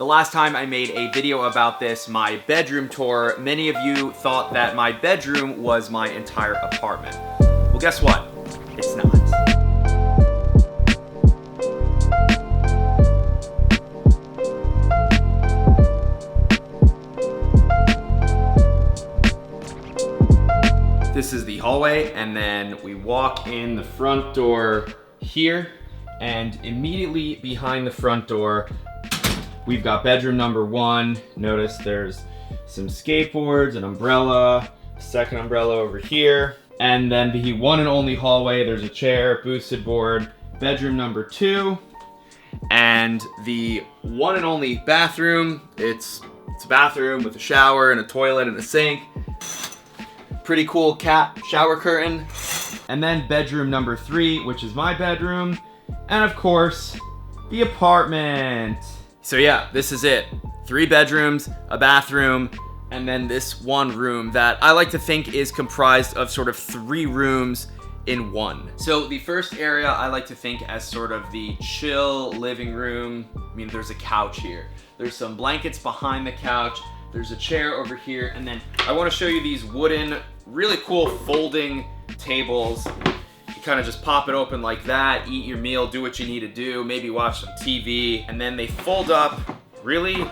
The last time I made a video about this, my bedroom tour, many of you thought that my bedroom was my entire apartment. Well, guess what? It's not. This is the hallway, and then we walk in the front door here, and immediately behind the front door, we've got bedroom number 1. Notice there's some skateboards, an umbrella, second umbrella over here, and then the one and only hallway, there's a chair, boosted board. Bedroom number 2, and the one and only bathroom. It's a bathroom with a shower and a toilet and a sink. Pretty cool cat shower curtain. And then bedroom number 3, which is my bedroom. And of course, the apartment. So yeah, this is it. 3 bedrooms, a bathroom, and then this one room that I like to think is comprised of sort of 3 rooms in one. So the first area I like to think as sort of the chill living room. I mean, there's a couch here. There's some blankets behind the couch. There's a chair over here, and then I want to show you these wooden, really cool folding tables. You kind of just pop it open like that, eat your meal, do what you need to do, maybe watch some TV, and then they fold up really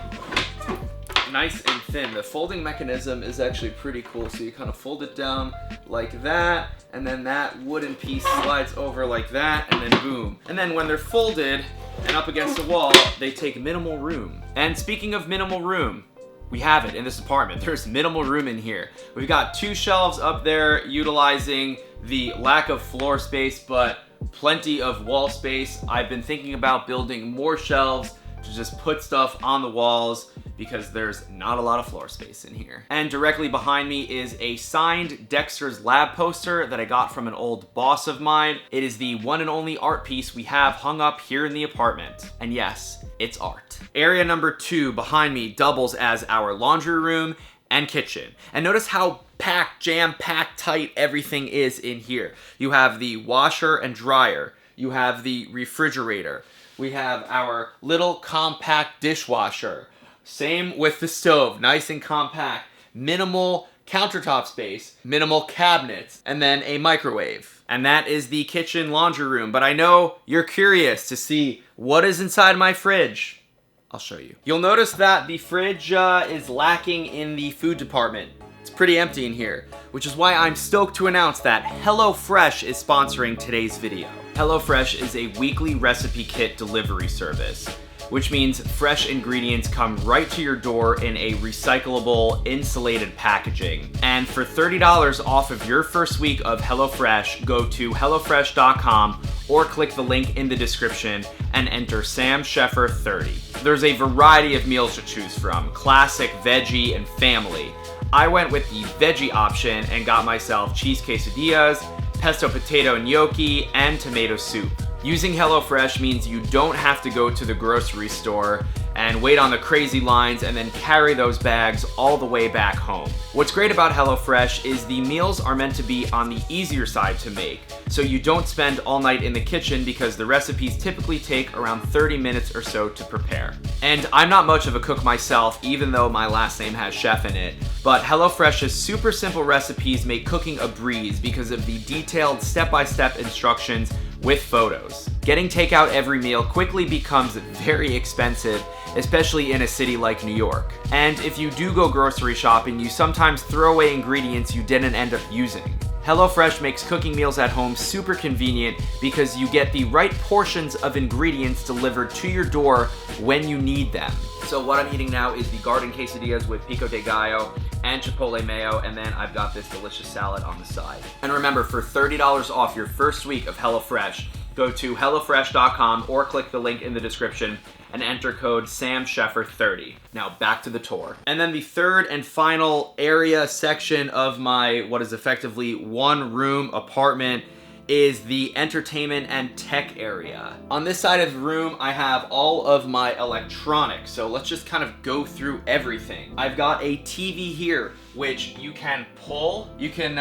nice and thin. The folding mechanism is actually pretty cool, so you kind of fold it down like that, and then that wooden piece slides over like that, and then boom. And then when they're folded and up against the wall, they take minimal room. And speaking of minimal room, we have it in this apartment. There's minimal room in here. We've got 2 shelves up there utilizing the lack of floor space, but plenty of wall space. I've been thinking about building more shelves to just put stuff on the walls because there's not a lot of floor space in here. And directly behind me is a signed Dexter's Lab poster that I got from an old boss of mine. It is the one and only art piece we have hung up here in the apartment. And yes, it's art. Area number 2 behind me doubles as our laundry room and kitchen. And notice how packed, jam-packed tight everything is in here. You have the washer and dryer. You have the refrigerator. We have our little compact dishwasher. Same with the stove, nice and compact. Minimal countertop space, minimal cabinets, and then a microwave. And that is the kitchen laundry room. But I know you're curious to see what is inside my fridge. I'll show you. You'll notice that the fridge is lacking in the food department. It's pretty empty in here, which is why I'm stoked to announce that HelloFresh is sponsoring today's video. HelloFresh is a weekly recipe kit delivery service, which means fresh ingredients come right to your door in a recyclable, insulated packaging. And for $30 off of your first week of HelloFresh, go to HelloFresh.com or click the link in the description and enter Sam Sheffer 30. There's a variety of meals to choose from, classic, veggie, and family. I went with the veggie option and got myself cheese quesadillas, pesto potato gnocchi, and tomato soup. Using HelloFresh means you don't have to go to the grocery store and wait on the crazy lines and then carry those bags all the way back home. What's great about HelloFresh is the meals are meant to be on the easier side to make, so you don't spend all night in the kitchen because the recipes typically take around 30 minutes or so to prepare. And I'm not much of a cook myself, even though my last name has chef in it, but HelloFresh's super simple recipes make cooking a breeze because of the detailed step-by-step instructions with photos. Getting takeout every meal quickly becomes very expensive, especially in a city like New York. And if you do go grocery shopping, you sometimes throw away ingredients you didn't end up using. HelloFresh makes cooking meals at home super convenient because you get the right portions of ingredients delivered to your door when you need them. So what I'm eating now is the garden quesadillas with pico de gallo and chipotle mayo, and then I've got this delicious salad on the side. And remember, for $30 off your first week of HelloFresh, go to HelloFresh.com or click the link in the description and enter code SamSheffer30. Now back to the tour. And then the third and final area section of my what is effectively 1-room apartment is the entertainment and tech area. On this side of the room, I have all of my electronics. So let's just kind of go through everything. I've got a TV here, which you can pull. You can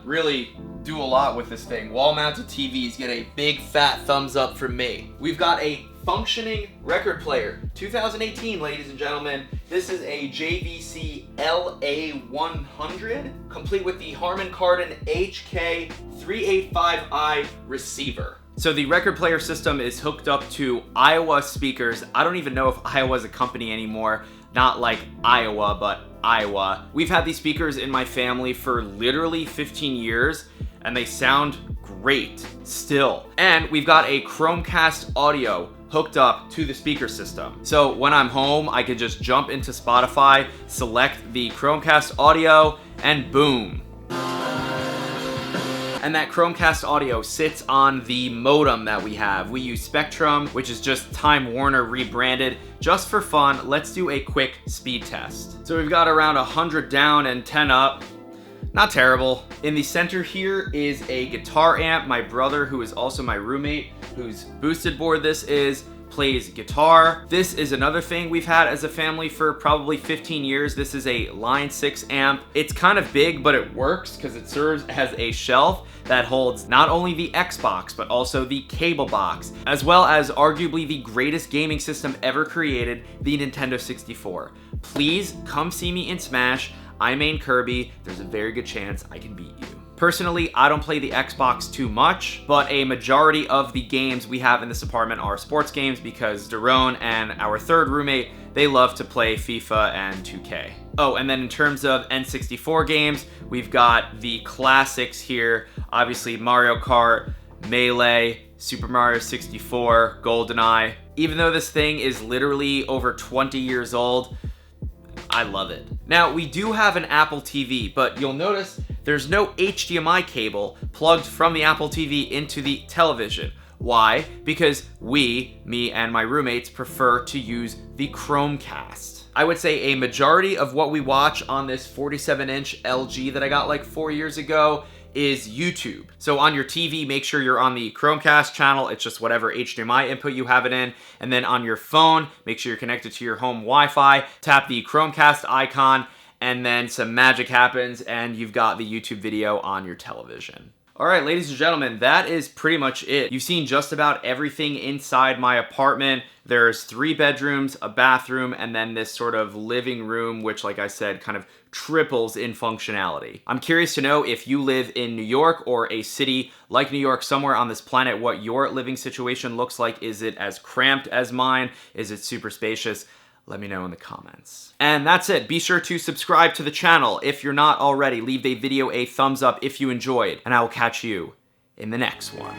really do a lot with this thing. Wall-mounted TVs get a big fat thumbs up from me. We've got a functioning record player. 2018, ladies and gentlemen. This is a JVC LA100, complete with the Harman Kardon HK385i receiver. So the record player system is hooked up to Iowa speakers. I don't even know if Iowa's a company anymore. Not like Iowa, but Iowa. We've had these speakers in my family for literally 15 years, and they sound great still. And we've got a Chromecast audio hooked up to the speaker system. So when I'm home, I could just jump into Spotify, select the Chromecast audio, and boom. And that Chromecast audio sits on the modem that we have. We use Spectrum, which is just Time Warner rebranded. Just for fun, let's do a quick speed test. So we've got around 100 down and 10 up. Not terrible. In the center here is a guitar amp. My brother, who is also my roommate, whose boosted board this is, plays guitar. This is another thing we've had as a family for probably 15 years. This is a Line 6 amp. It's kind of big, but it works because it serves as a shelf that holds not only the Xbox, but also the cable box, as well as arguably the greatest gaming system ever created, the Nintendo 64. Please come see me in Smash. I main Kirby. There's a very good chance I can beat you. Personally, I don't play the Xbox too much, but a majority of the games we have in this apartment are sports games because Daron and our third roommate, they love to play FIFA and 2K. Oh, and then in terms of N64 games, we've got the classics here. Obviously, Mario Kart, Melee, Super Mario 64, GoldenEye. Even though this thing is literally over 20 years old, I love it. Now, we do have an Apple TV, but you'll notice there's no HDMI cable plugged from the Apple TV into the television. Why? Because me and my roommates, prefer to use the Chromecast. I would say a majority of what we watch on this 47-inch LG that I got like 4 years ago is YouTube. So on your TV, make sure you're on the Chromecast channel. It's just whatever HDMI input you have it in. And then on your phone, make sure you're connected to your home Wi-Fi. Tap the Chromecast icon, and then some magic happens, and you've got the YouTube video on your television. All right, ladies and gentlemen, that is pretty much it. You've seen just about everything inside my apartment. There's 3 bedrooms, a bathroom, and then this sort of living room, which, like I said, kind of triples in functionality. I'm curious to know if you live in New York or a city like New York, somewhere on this planet, what your living situation looks like. Is it as cramped as mine? Is it super spacious? Let me know in the comments. And that's it. Be sure to subscribe to the channel if you're not already. Leave the video a thumbs up if you enjoyed, and I will catch you in the next one.